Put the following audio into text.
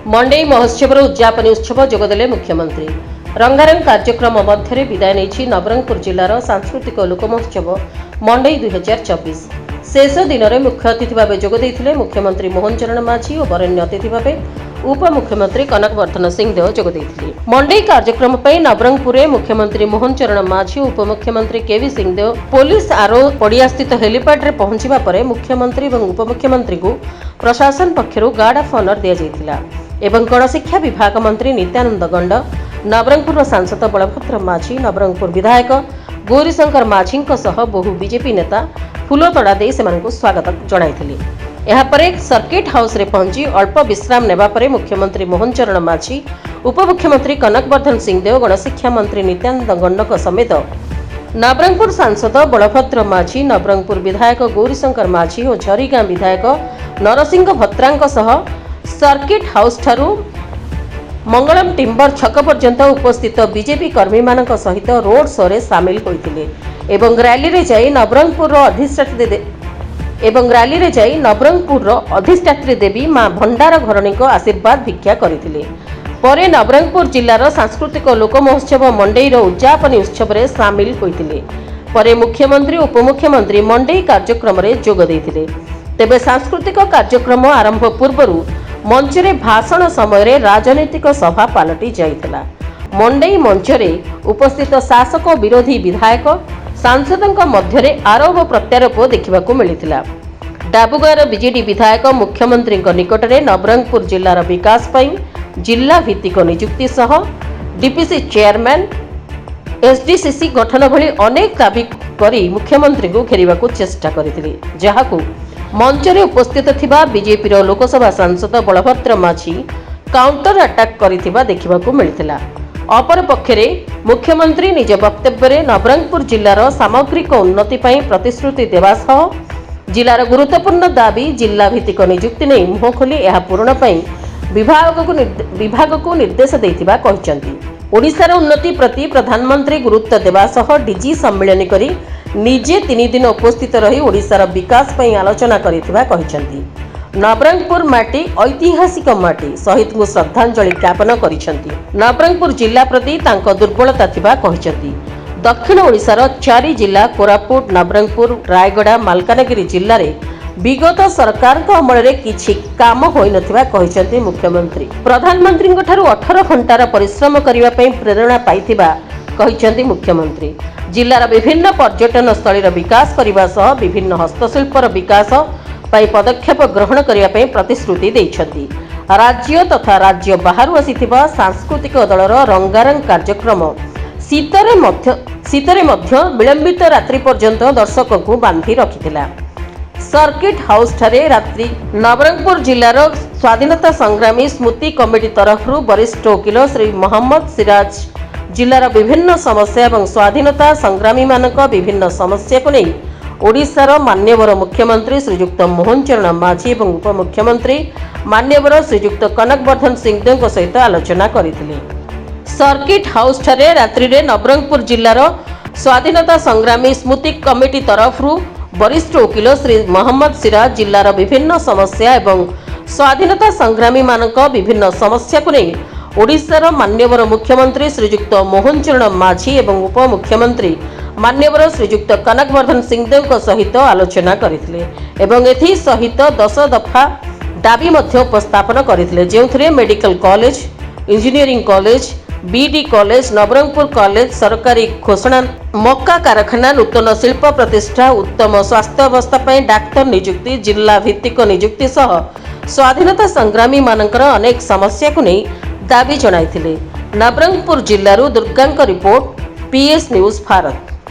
मंडई महोत्सव उद्यापन उत्सव जोगदेले मुख्यमंत्री रंगारंग कार्यक्रम मध्य विदाय नहीं नवरंगपुर जिलार सांस्कृतिक लोकमहोत्सव मंडई 2024 शेष दिन में मुख्य अतिथि भाव जोगदे मुख्यमंत्री मोहन चरण माझी और वरेण्य अतिथि भाव उपमुख्यमंत्री कनकवर्धन सिंहदेव जोगदे मंडई कार्यक्रम पर नवरंगपुर मुख्यमंत्री मोहन चरण माझी उपमुख्यमंत्री केवी सिंहदेव पुलिस आरो पड़िया स्थित हेलीपैड में पहुंचवा पर मुख्यमंत्री और उपमुख्यमंत्री को प्रशासन पक्षर गार्ड ऑफ ऑनर दिया एवं गणशिक्षा विभाग मंत्री नित्यानंद गंड नवरंगपुर सांसद बलभद्र माझी नवरंगपुर विधायक गौरीशंकर माझी बहु बीजेपी नेता फूलतड़ा दे स्वागत जणाइथिले। यापर सर्किट हाउस रे पहुंची अल्प विश्राम नेबा परे मुख्यमंत्री मोहन चरण माझी उपमुख्यमंत्री कनकवर्धन सिंहदेव गणशिक्षा मंत्री नित्यानंद गंडक समेत नवरंगपुर सांसद बलभद्र माझी नवरंगपुर विधायक गौरीशंकर माझी और झरीगां विधायक नरसिंह भत्रांक सह सर्किट हाउस ठारू मंगलम टिम्बर छक पर्यंत उपस्थित बीजेपी कर्मी मानक सहित रोड शो रे सामिल होइथिले एवं रैली रे जाई नवरंगपुर अधिष्ठात्री देवी मां भंडार घरणी को आशीर्वाद भिक्षा करथिले। परे नवरंगपुर जिलार सांस्कृतिक लोक महोत्सव मंडई रो उद्यापन उत्सव रे सामिल होइथिले। परे मुख्यमंत्री उपमुख्यमंत्री मंडई कार्यक्रम रे जोग दैथिले। तेबे सांस्कृतिक कार्यक्रम आरंभ पूर्वरु मंचरे भाषण समय राजनीतिक सभा पलटि जाइथिला। मंडई मंचरे उपस्थित शासक विरोधी विधायक सांसदों मध्य आरोप प्रत्यारोप देखा मिलता। डाबुगार बीजेडी विधायक मुख्यमंत्री निकट में नवरंगपुर जिलार विकास पर जिला भित्तिक नियुक्ति सह डीपीसी चेयरमैन एसडीसीसी गठन भली अनेक दाबी करी मुख्यमंत्री को घेरवा चेष्टा करथिले, जहाकू मंचरे उपस्थित थिबा बीजेपी लोकसभा सांसद बलभद्र माझी काउंटर अटैक करिथिबा देखिबाकू मिलिथिला। अपर पक्षरे मुख्यमंत्री निज वक्तव्य नवरंगपुर जिलार सामग्रिक उन्नति पई प्रतिश्रुति देवा सह जिलार गुरुत्वपूर्ण दाबी जिला भित्तिक नियुक्ति नहीं मुह खोली यह पूरण पई विभाग को निर्देश देथिबा कहिसंती। ओडिशार उन्नति प्रति प्रधानमंत्री गुरुत्व देवा सह डीजी सम्मेलन करी निजे 3 दिन उपस्थित रही ओडिशार विकास पई आलोचना करिथिबा कहिसंती। नवरंगपुर माटी ऐतिहासिक माटी शहीद को श्रद्धांजलि ज्ञापन करिसंती। नवरंगपुर जिला प्रति तांको दुर्बलता थिबा कहिसंती। दक्षिण ओडिशार 4 जिला कोरापुट नवरंगपुर रायगड़ा मालकानगिरी जिल्ला रे विगत सरकार अमल रे किछि काम होई नथिबा कहिसंती मुख्यमंत्री। प्रधानमंत्री ठारू 18 घंटार परिश्रम करिवा पई प्रेरणा पाइथिबा कहिसंती मुख्यमंत्री। जिल्लार विभिन्न पर्यटन स्थलीर विकास करिवा सह विभिन्न हस्तशिल्पर विकास पाई पदक्षेप ग्रहण करिवा पई प्रतिश्रुति दैछंती। राज्य तथा राज्य बाहरु आसीथिबा सांस्कृतिक दलर रंगारंग कार्यक्रम शीतरे मध्य विलंबित रात्रि पर्यंत दर्शक को बांधी रखिथिला। सर्किट हाउस ठारे रात्रि नवरंगपुर जिलार स्वाधीनता संग्रामी स्मृति कमिटी तरफ वरिष्ठ वकील श्री मोहम्मद सिराज जिलार विभिन्न समस्या एवं स्वाधीनता संग्रामी मानक विभिन्न समस्या को नहीं ओडिशार मान्यवर मुख्यमंत्री श्रीयुक्त मोहन चरण माझी एवं उपमुख्यमंत्री मान्यवर श्रीयुक्त कनकवर्धन सिंहदेव सहित आलोचना करथिले। सर्किट हाउस ठारे रात्रि रे नवरंगपुर जिलार स्वाधीनता संग्रामी स्मृति कमिटी तरफ वरिष्ठ वकील श्री मोहम्मद सिराज जिलार विभिन्न समस्या एवं स्वाधीनता संग्रामी मानक विभिन्न समस्या को नहीं ओडिशार मान्यवर मुख्यमंत्री श्रीयुक्त मोहन चरण माझी एवं उपमुख्यमंत्री मान्यवर श्रीयुक्त कनकवर्धन सिंहदेव सहित आलोचना करथिले एवं एथि सहित 10 दफा दाबी मध्य उपस्थापन करथिले, जेउथरे medical college, engineering college, BD college, Nabarangpur college, सरकारी घोषणा, मक्का कारखाना, नूतन शिल्प प्रतिष्ठा, उत्तम स्वास्थ्य अवस्था पर डाक्तर नियुक्ति, जिला भित्तिक नियुक्ति सह स्वाधीनता संग्रामी मानकर अनेक समस्या को नहीं दाबी जणाइथिले। नवरंगपुर जिल्लारू दुर्गांक रिपोर्ट, पीएस न्यूज भारत।